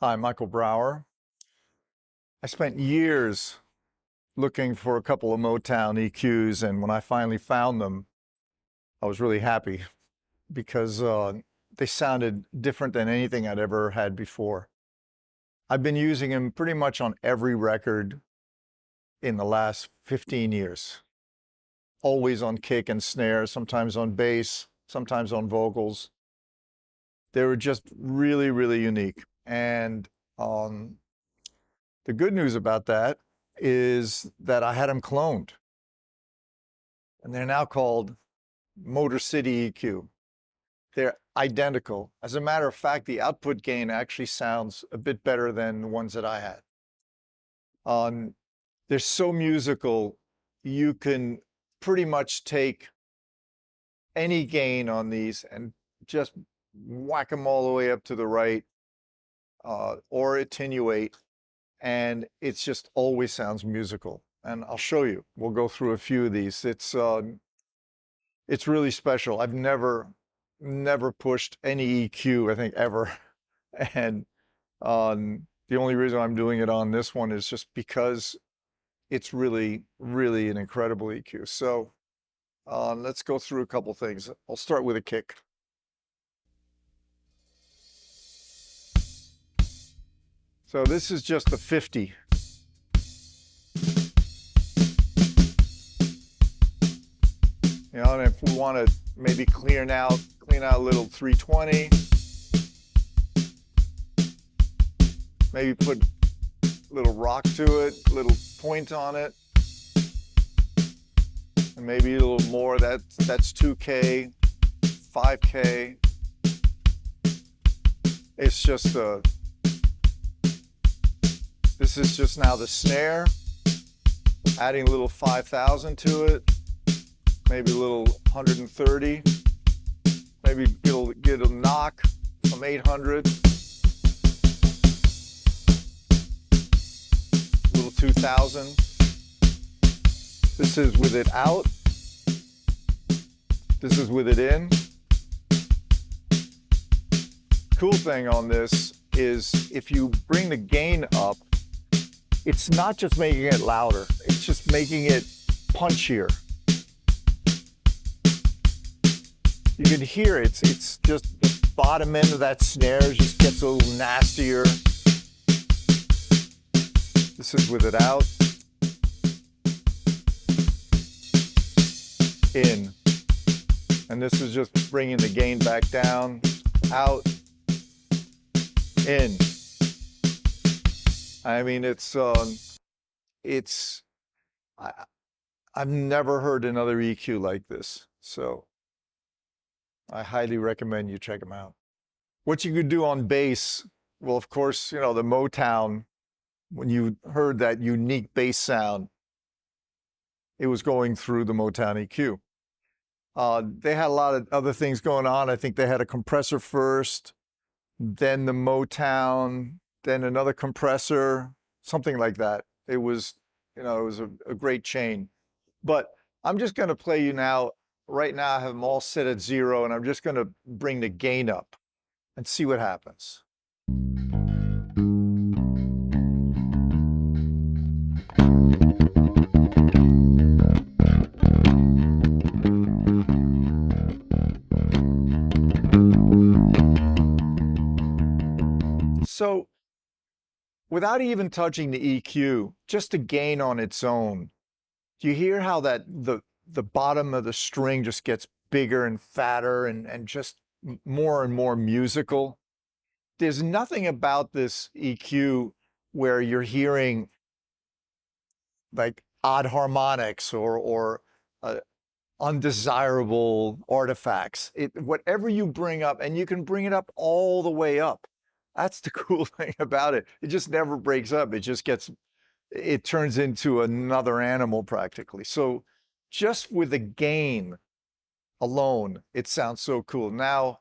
Hi, Michael Brauer. I spent years looking for a couple of Motown EQs, and when I finally found them, I was really happy because they sounded different than anything I'd ever had before. I've been using them pretty much on every record in the last 15 years, always on kick and snare, sometimes on bass, sometimes on vocals. They were just really, really unique. And the good news about that is that I had them cloned, and they're now called Motorcity EQ. They're identical. As a matter of fact, the output gain actually sounds a bit better than the ones that I had. They're so musical, you can pretty much take any gain on these and just whack them all the way up to the right, or attenuate, and it's just always sounds musical. And I'll show you. We'll go through a few of these. It's really special. I've never pushed any EQ, I think, ever. And the only reason I'm doing it on this one is just because it's really, really an incredible EQ. So let's go through a couple things. I'll start with a kick. So this is just the 50. You know, and if we want to maybe clean out a little 320, maybe put a little rock to it, a little point on it, and maybe a little more. That's 2K, 5K. It's just this is just now the snare, adding a little 5,000 to it. Maybe a little 130, maybe get a knock from 800, a little 2,000. This is with it out. This is with it in. Cool thing on this is if you bring the gain up, it's not just making it louder, it's just making it punchier. You can hear it's just the bottom end of that snare just gets a little nastier. This is with it out. In. And this is just bringing the gain back down, out, in. I mean, I've never heard another EQ like this. So I highly recommend you check them out. What you could do on bass, well, of course, you know, the Motown, when you heard that unique bass sound, it was going through the Motown EQ. They had a lot of other things going on. I think they had a compressor first, then the Motown, then another compressor, something like that. It was, you know, it was a great chain. But I'm just going to play you now. Right now I have them all set at 0, and I'm just going to bring the gain up and see what happens. So without even touching the EQ, just the gain on its own, do you hear how that the bottom of the string just gets bigger and fatter and just more and more musical? There's nothing about this EQ where you're hearing like odd harmonics or undesirable artifacts. Whatever you bring up, and you can bring it up all the way up. That's the cool thing about it. It just never breaks up. It turns into another animal practically. So just with the gain alone, it sounds so cool. Now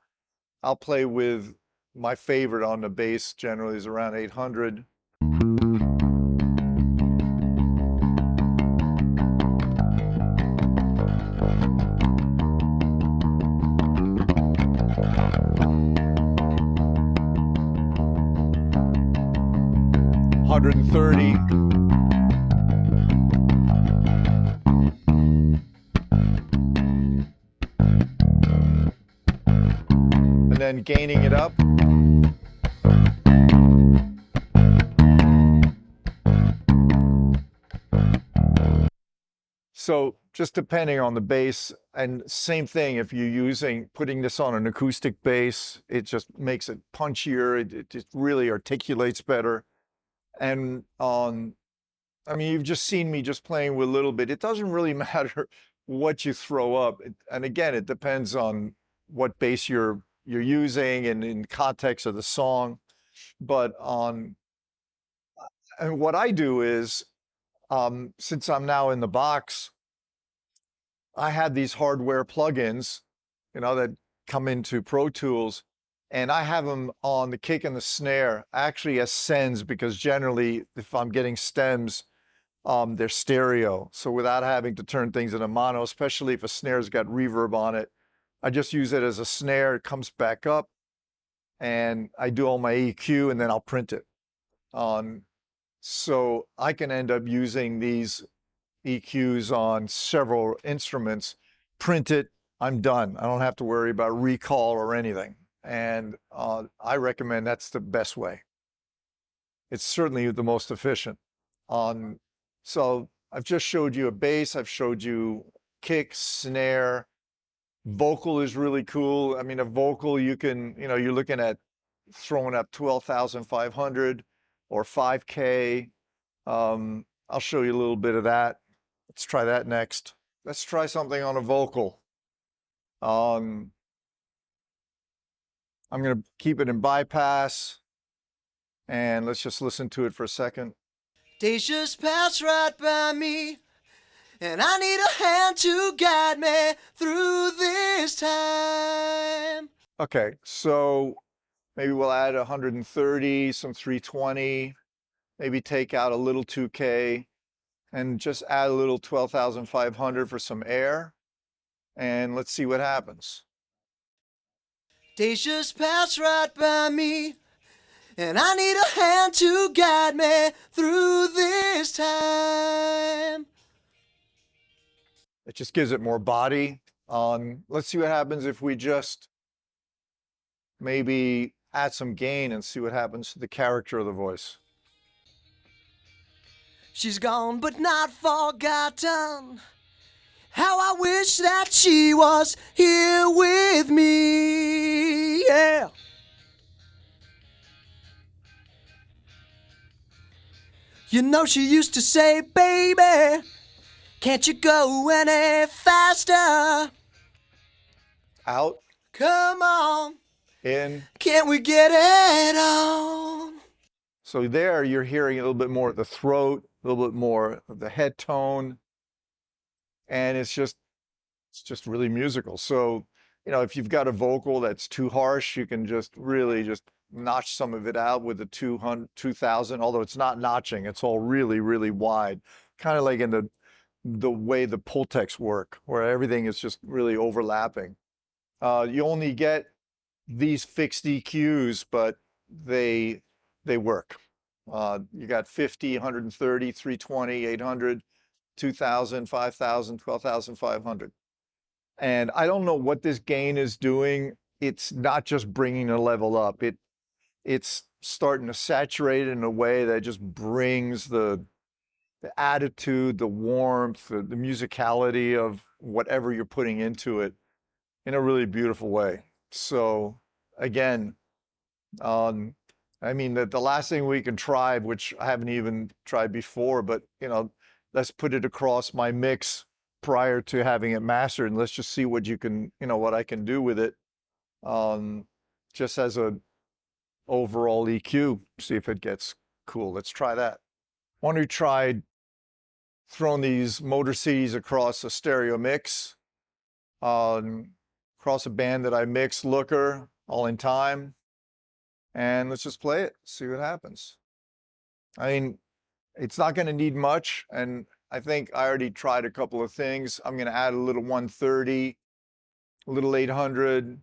I'll play with my favorite on the bass, generally is around 800. 130. And then gaining it up. So just depending on the bass, and same thing if you're putting this on an acoustic bass, it just makes it punchier, it just really articulates better. And I mean, you've just seen me just playing with a little bit. It doesn't really matter what you throw up. And again, it depends on what bass you're using and in context of the song. But and what I do is, since I'm now in the box, I had these hardware plugins, that come into Pro Tools, and I have them on the kick and the snare, actually as sends, because generally, if I'm getting stems, they're stereo. So without having to turn things into mono, especially if a snare's got reverb on it, I just use it as a snare. It comes back up, and I do all my EQ, and then I'll print it. So I can end up using these EQs on several instruments, print it, I'm done. I don't have to worry about recall or anything. And I recommend that's the best way. It's certainly the most efficient. So I've just showed you a bass, I've showed you kick, snare, vocal is really cool. I mean, a vocal you can, you're looking at throwing up 12,500 or 5K. I'll show you a little bit of that. Let's try that next. Let's try something on a vocal. I'm going to keep it in bypass, and let's just listen to it for a second. Days just pass right by me, and I need a hand to guide me through this time. Okay, so maybe we'll add 130, some 320, maybe take out a little 2K, and just add a little 12,500 for some air, and let's see what happens. Days just pass right by me, and I need a hand to guide me through this time. It just gives it more body. Let's see what happens if we just maybe add some gain and see what happens to the character of the voice. She's gone but not forgotten. How I wish that she was here with me, yeah. You know she used to say, baby, can't you go any faster? Out. Come on. In. Can't we get it on? So there you're hearing a little bit more of the throat, a little bit more of the head tone, and it's just really musical. So, if you've got a vocal that's too harsh, you can just really just notch some of it out with the 2000, although it's not notching, it's all really, really wide, kind of like in the way the Pultecs work, where everything is just really overlapping. You only get these fixed EQs, but they work. You got 50, 130, 320, 800, 2000, 5000, 12,500. And I don't know what this gain is doing. It's not just bringing a level up. It's starting to saturate in a way that just brings the attitude, the warmth, the musicality of whatever you're putting into it in a really beautiful way. So again, I mean, the last thing we can try, which I haven't even tried before, but let's put it across my mix prior to having it mastered, and let's just see what you can, what I can do with it, just as a overall EQ, see if it gets cool. Let's try that. One who tried throwing these Motorcities across a stereo mix, across a band that I mixed, Looker, all in time. And let's just play it, see what happens. I mean, it's not going to need much, and I think I already tried a couple of things. I'm going to add a little 130, a little 800,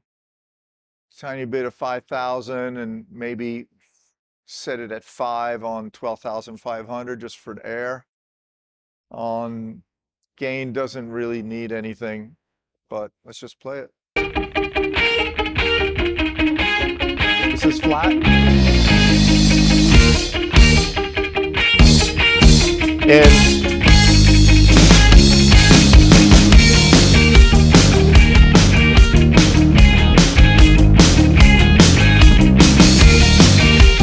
tiny bit of 5,000, and maybe set it at 5 on 12,500 just for the air. On gain doesn't really need anything, but let's just play it. This is flat. And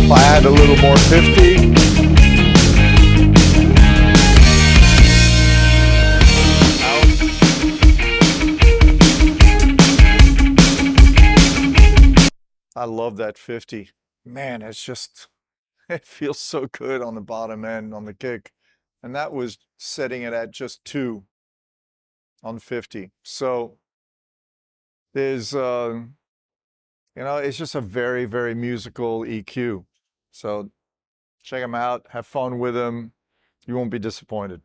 if I add a little more 50, I love that 50. Man, it's just, it feels so good on the bottom end on the kick. And that was setting it at just 2 on 50. So there's, you know, it's just a very, very musical EQ. So check them out, have fun with them. You won't be disappointed.